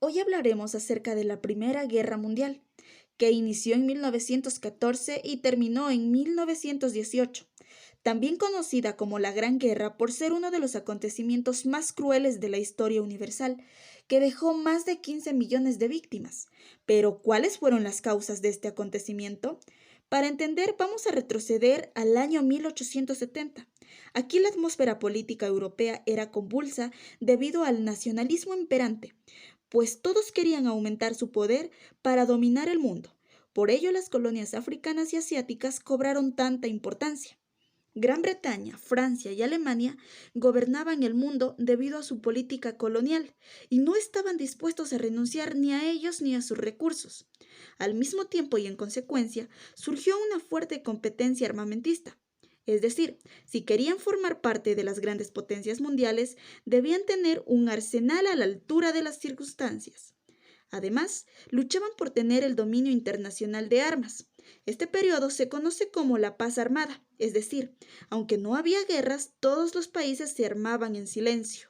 Hoy hablaremos acerca de la Primera Guerra Mundial, que inició en 1914 y terminó en 1918, también conocida como la Gran Guerra por ser uno de los acontecimientos más crueles de la historia universal, que dejó más de 15 millones de víctimas. Pero, ¿cuáles fueron las causas de este acontecimiento? Para entender, vamos a retroceder al año 1870. Aquí la atmósfera política europea era convulsa debido al nacionalismo imperante, pues todos querían aumentar su poder para dominar el mundo. Por ello las colonias africanas y asiáticas cobraron tanta importancia. Gran Bretaña, Francia y Alemania gobernaban el mundo debido a su política colonial y no estaban dispuestos a renunciar ni a ellos ni a sus recursos. Al mismo tiempo y en consecuencia, surgió una fuerte competencia armamentista. Es decir, si querían formar parte de las grandes potencias mundiales, debían tener un arsenal a la altura de las circunstancias. Además, luchaban por tener el dominio internacional de armas. Este periodo se conoce como la paz armada, es decir, aunque no había guerras, todos los países se armaban en silencio.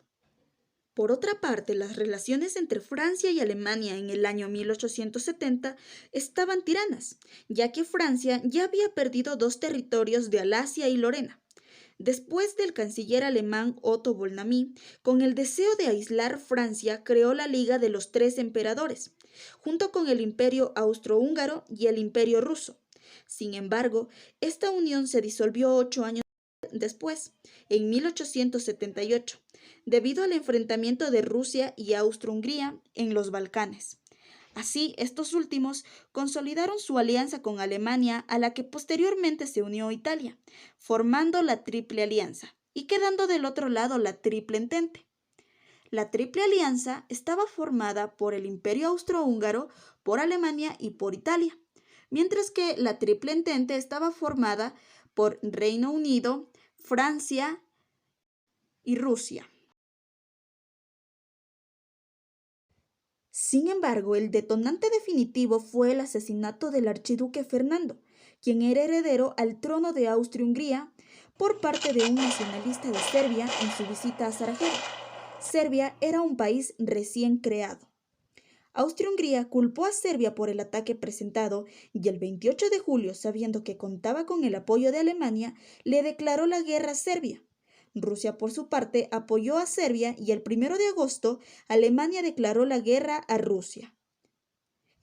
Por otra parte, las relaciones entre Francia y Alemania en el año 1870 estaban tiranas, ya que Francia ya había perdido dos territorios de Alsacia y Lorena. Después del canciller alemán Otto von Mami, con el deseo de aislar Francia, creó la Liga de los Tres Emperadores, junto con el Imperio Austrohúngaro y el Imperio Ruso. Sin embargo, esta unión se disolvió 8 años después, en 1878, debido al enfrentamiento de Rusia y Austro-Hungría en los Balcanes. Así, estos últimos consolidaron su alianza con Alemania, a la que posteriormente se unió Italia, formando la Triple Alianza y quedando del otro lado la Triple Entente. La Triple Alianza estaba formada por el Imperio Austrohúngaro, por Alemania y por Italia, mientras que la Triple Entente estaba formada por Reino Unido, Francia y Rusia. Sin embargo, el detonante definitivo fue el asesinato del archiduque Fernando, quien era heredero al trono de Austria-Hungría por parte de un nacionalista de Serbia en su visita a Sarajevo. Serbia era un país recién creado. Austria-Hungría culpó a Serbia por el ataque presentado y el 28 de julio, sabiendo que contaba con el apoyo de Alemania, le declaró la guerra a Serbia. Rusia, por su parte, apoyó a Serbia y el 1 de agosto Alemania declaró la guerra a Rusia.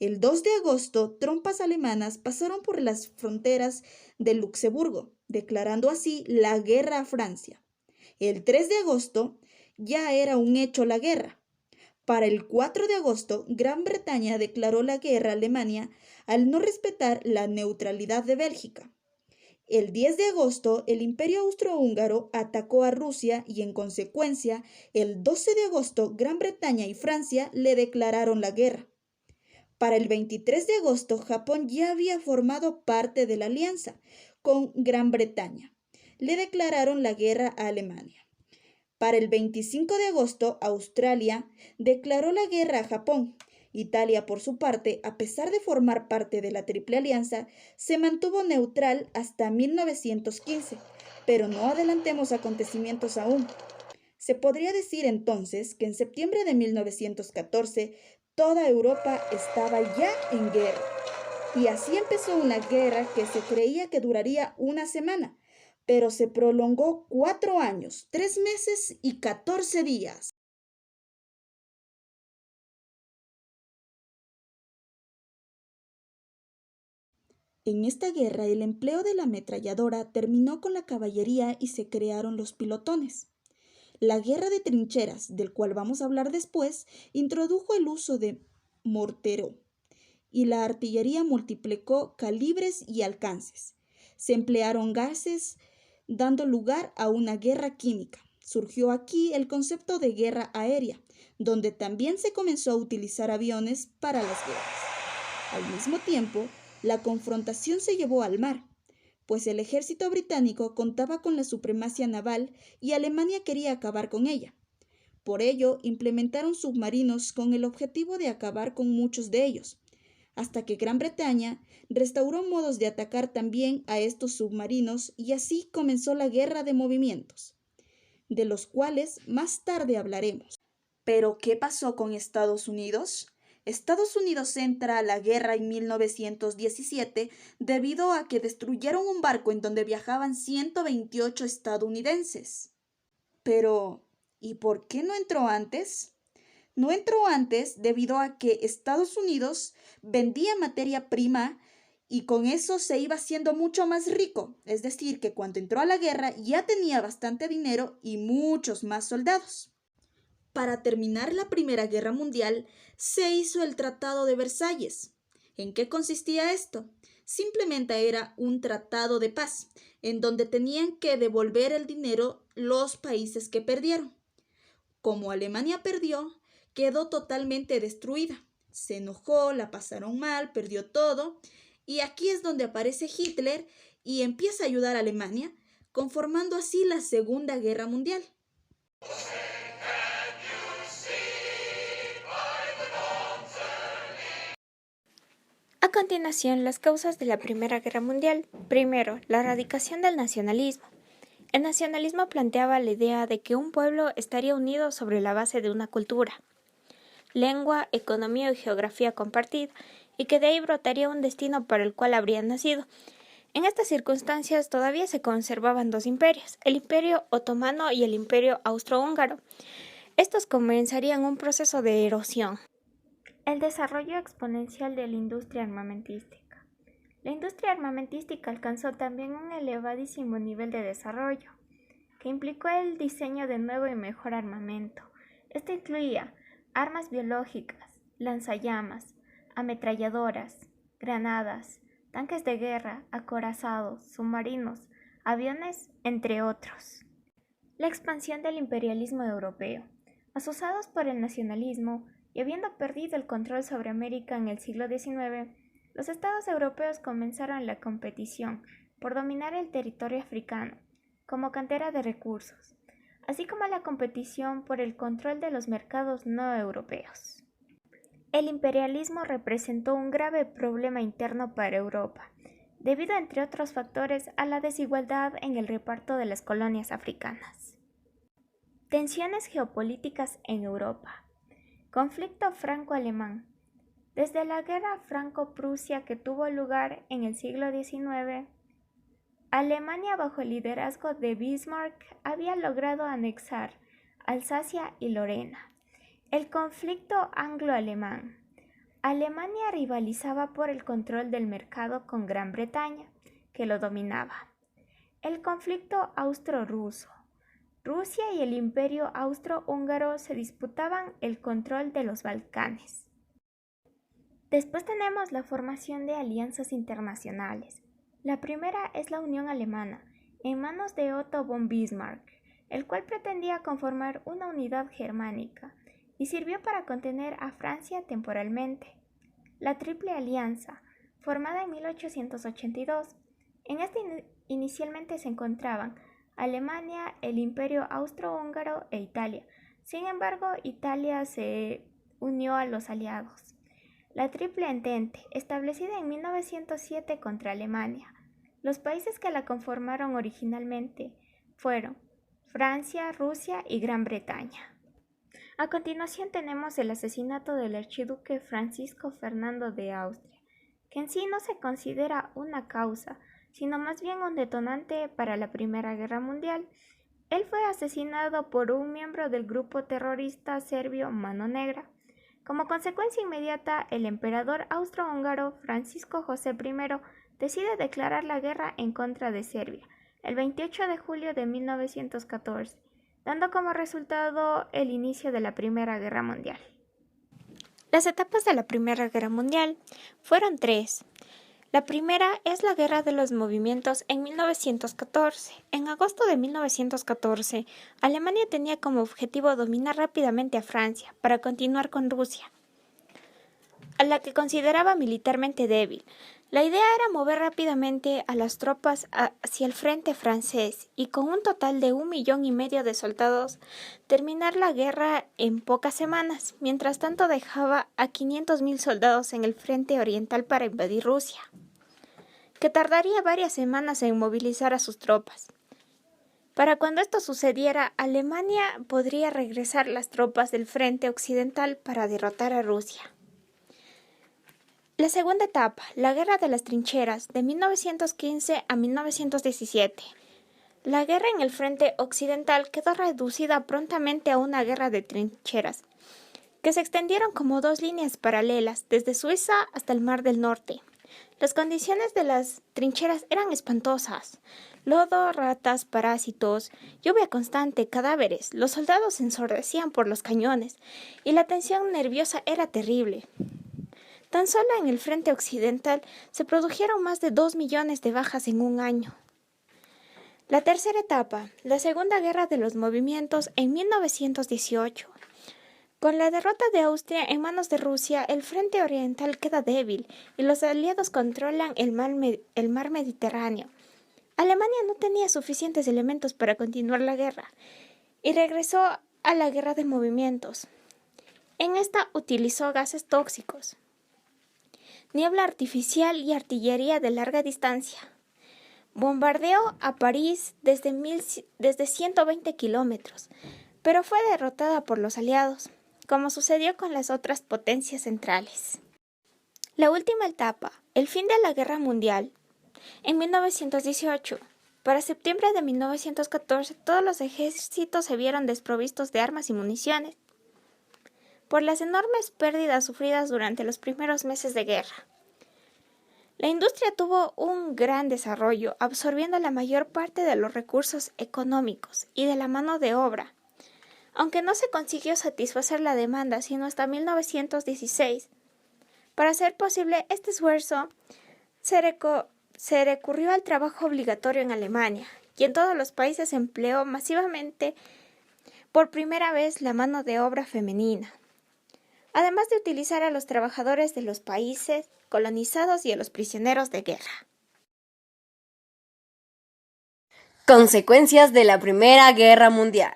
El 2 de agosto, tropas alemanas pasaron por las fronteras de Luxemburgo, declarando así la guerra a Francia. El 3 de agosto ya era un hecho la guerra. Para el 4 de agosto, Gran Bretaña declaró la guerra a Alemania al no respetar la neutralidad de Bélgica. El 10 de agosto, el Imperio Austrohúngaro atacó a Rusia y, en consecuencia, el 12 de agosto, Gran Bretaña y Francia le declararon la guerra. Para el 23 de agosto, Japón ya había formado parte de la alianza con Gran Bretaña. Le declararon la guerra a Alemania. Para el 25 de agosto, Australia declaró la guerra a Japón. Italia, por su parte, a pesar de formar parte de la Triple Alianza, se mantuvo neutral hasta 1915, pero no adelantemos acontecimientos aún. Se podría decir entonces que en septiembre de 1914 toda Europa estaba ya en guerra. Y así empezó una guerra que se creía que duraría una semana, pero se prolongó 4 años, 3 meses y 14 días. En esta guerra, el empleo de la ametralladora terminó con la caballería y se crearon los pilotones. La guerra de trincheras, del cual vamos a hablar después, introdujo el uso de mortero y la artillería multiplicó calibres y alcances. Se emplearon gases, dando lugar a una guerra química. Surgió aquí el concepto de guerra aérea, donde también se comenzó a utilizar aviones para las guerras. Al mismo tiempo, la confrontación se llevó al mar, pues el ejército británico contaba con la supremacía naval y Alemania quería acabar con ella. Por ello, implementaron submarinos con el objetivo de acabar con muchos de ellos, hasta que Gran Bretaña restauró modos de atacar también a estos submarinos y así comenzó la guerra de movimientos, de los cuales más tarde hablaremos. Pero, ¿qué pasó con Estados Unidos? Estados Unidos entra a la guerra en 1917 debido a que destruyeron un barco en donde viajaban 128 estadounidenses. Pero, ¿y por qué no entró antes? No entró antes debido a que Estados Unidos vendía materia prima y con eso se iba haciendo mucho más rico. Es decir, que cuando entró a la guerra ya tenía bastante dinero y muchos más soldados. Para terminar la Primera Guerra Mundial, se hizo el Tratado de Versalles. ¿En qué consistía esto? Simplemente era un tratado de paz, en donde tenían que devolver el dinero los países que perdieron. Como Alemania perdió, quedó totalmente destruida. Se enojó, la pasaron mal, perdió todo, y aquí es donde aparece Hitler y empieza a ayudar a Alemania, conformando así la Segunda Guerra Mundial. A continuación, las causas de la Primera Guerra Mundial. Primero, la erradicación del nacionalismo. El nacionalismo planteaba la idea de que un pueblo estaría unido sobre la base de una cultura, lengua, economía y geografía compartida, y que de ahí brotaría un destino para el cual habrían nacido. En estas circunstancias todavía se conservaban dos imperios, el Imperio Otomano y el Imperio Austrohúngaro. Estos comenzarían un proceso de erosión. El desarrollo exponencial de la industria armamentística. La industria armamentística alcanzó también un elevadísimo nivel de desarrollo, que implicó el diseño de nuevo y mejor armamento. Esto incluía armas biológicas, lanzallamas, ametralladoras, granadas, tanques de guerra, acorazados, submarinos, aviones, entre otros. La expansión del imperialismo europeo. Asusados por el nacionalismo y habiendo perdido el control sobre América en el siglo XIX, los estados europeos comenzaron la competición por dominar el territorio africano como cantera de recursos, así como la competición por el control de los mercados no europeos. El imperialismo representó un grave problema interno para Europa, debido, entre otros factores, a la desigualdad en el reparto de las colonias africanas. Tensiones geopolíticas en Europa. Conflicto franco-alemán. Desde la guerra franco-prusia que tuvo lugar en el siglo XIX, Alemania, bajo el liderazgo de Bismarck, había logrado anexar Alsacia y Lorena. El conflicto anglo-alemán. Alemania rivalizaba por el control del mercado con Gran Bretaña, que lo dominaba. El conflicto austro-ruso. Rusia y el Imperio Austrohúngaro se disputaban el control de los Balcanes. Después tenemos la formación de alianzas internacionales. La primera es la Unión Alemana, en manos de Otto von Bismarck, el cual pretendía conformar una unidad germánica y sirvió para contener a Francia temporalmente. La Triple Alianza, formada en 1882. En esta inicialmente se encontraban Alemania, el Imperio Austrohúngaro e Italia. Sin embargo, Italia se unió a los aliados. La Triple Entente, establecida en 1907 contra Alemania. Los países que la conformaron originalmente fueron Francia, Rusia y Gran Bretaña. A continuación tenemos el asesinato del archiduque Francisco Fernando de Austria, que en sí no se considera una causa, sino más bien un detonante para la Primera Guerra Mundial. Él fue asesinado por un miembro del grupo terrorista serbio Mano Negra. Como consecuencia inmediata, el emperador austrohúngaro Francisco José I decide declarar la guerra en contra de Serbia, el 28 de julio de 1914, dando como resultado el inicio de la Primera Guerra Mundial. Las etapas de la Primera Guerra Mundial fueron tres. La primera es la Guerra de los Movimientos en 1914. En agosto de 1914, Alemania tenía como objetivo dominar rápidamente a Francia para continuar con Rusia, a la que consideraba militarmente débil. La idea era mover rápidamente a las tropas hacia el frente francés y con un total de 1,5 millones de soldados terminar la guerra en pocas semanas. Mientras tanto dejaba a 500,000 soldados en el frente oriental para invadir Rusia, que tardaría varias semanas en movilizar a sus tropas. Para cuando esto sucediera, Alemania podría regresar las tropas del frente occidental para derrotar a Rusia. La segunda etapa, la Guerra de las Trincheras, de 1915 a 1917. La guerra en el frente occidental quedó reducida prontamente a una guerra de trincheras, que se extendieron como dos líneas paralelas, desde Suiza hasta el Mar del Norte. Las condiciones de las trincheras eran espantosas. Lodo, ratas, parásitos, lluvia constante, cadáveres. Los soldados se ensordecían por los cañones y la tensión nerviosa era terrible. Tan solo en el frente occidental se produjeron más de 2 millones de bajas en un año. La tercera etapa, la Segunda Guerra de los Movimientos en 1918. Con la derrota de Austria en manos de Rusia, el frente oriental queda débil y los aliados controlan el mar Mediterráneo. Alemania no tenía suficientes elementos para continuar la guerra y regresó a la Guerra de Movimientos. En esta utilizó gases tóxicos, niebla artificial y artillería de larga distancia. Bombardeó a París desde 120 kilómetros, pero fue derrotada por los aliados, como sucedió con las otras potencias centrales. La última etapa, el fin de la Guerra Mundial, en 1918. Para septiembre de 1914, todos los ejércitos se vieron desprovistos de armas y municiones por las enormes pérdidas sufridas durante los primeros meses de guerra. La industria tuvo un gran desarrollo, absorbiendo la mayor parte de los recursos económicos y de la mano de obra, aunque no se consiguió satisfacer la demanda sino hasta 1916. Para hacer posible este esfuerzo, se recurrió al trabajo obligatorio en Alemania, y en todos los países se empleó masivamente por primera vez la mano de obra femenina, además de utilizar a los trabajadores de los países colonizados y a los prisioneros de guerra. Consecuencias de la Primera Guerra Mundial.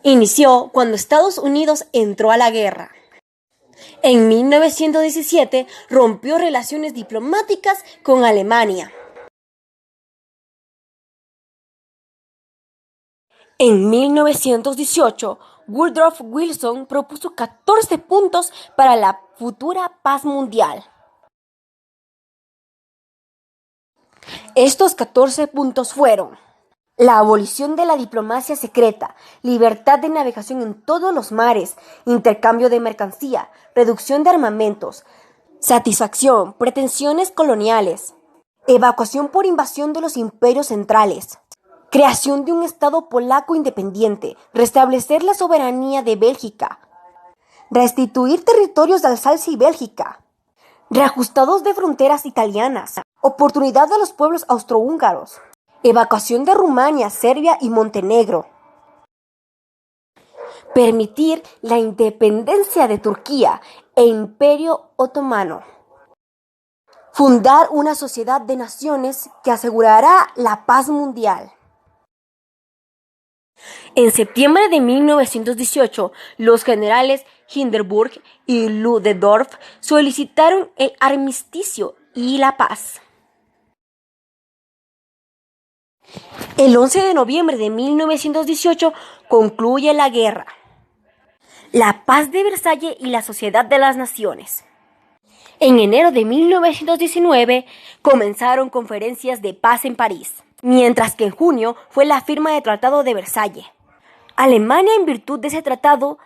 Inició cuando Estados Unidos entró a la guerra. En 1917 rompió relaciones diplomáticas con Alemania. En 1918, Woodrow Wilson propuso 14 puntos para la futura paz mundial. Estos 14 puntos fueron: la abolición de la diplomacia secreta, libertad de navegación en todos los mares, intercambio de mercancía, reducción de armamentos, satisfacción, pretensiones coloniales, evacuación por invasión de los imperios centrales, creación de un Estado polaco independiente, restablecer la soberanía de Bélgica, restituir territorios de Alsacia y Bélgica, reajustados de fronteras italianas, oportunidad de los pueblos austrohúngaros, evacuación de Rumania, Serbia y Montenegro, permitir la independencia de Turquía e Imperio Otomano, fundar una sociedad de naciones que asegurará la paz mundial. En septiembre de 1918, los generales Hindenburg y Ludendorff solicitaron el armisticio y la paz. El 11 de noviembre de 1918 concluye la guerra, la paz de Versalles y la Sociedad de las Naciones. En enero de 1919 comenzaron conferencias de paz en París, mientras que en junio fue la firma del Tratado de Versalles. Alemania, en virtud de ese tratado,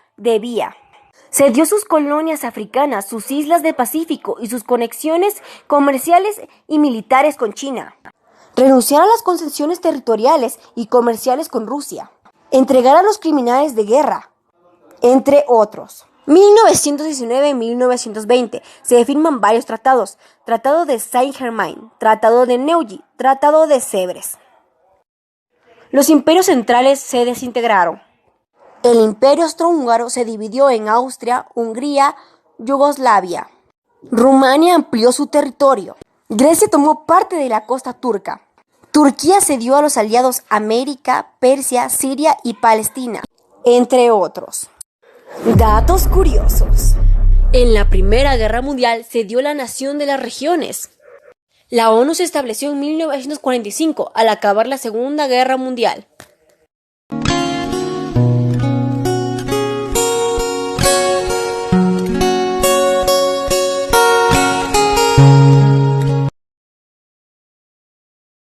cedió sus colonias africanas, sus islas del Pacífico y sus conexiones comerciales y militares con China. Renunciar a las concesiones territoriales y comerciales con Rusia. Entregar a los criminales de guerra, entre otros. 1919 y 1920 se firman varios tratados: Tratado de Saint-Germain, Tratado de Neuilly, Tratado de Sèvres. Los imperios centrales se desintegraron. El imperio austrohúngaro se dividió en Austria, Hungría, Yugoslavia. Rumania amplió su territorio. Grecia tomó parte de la costa turca. Turquía cedió a los aliados América, Persia, Siria y Palestina, entre otros. Datos curiosos. En la Primera Guerra Mundial se dio la nación de las regiones. La ONU se estableció en 1945 al acabar la Segunda Guerra Mundial.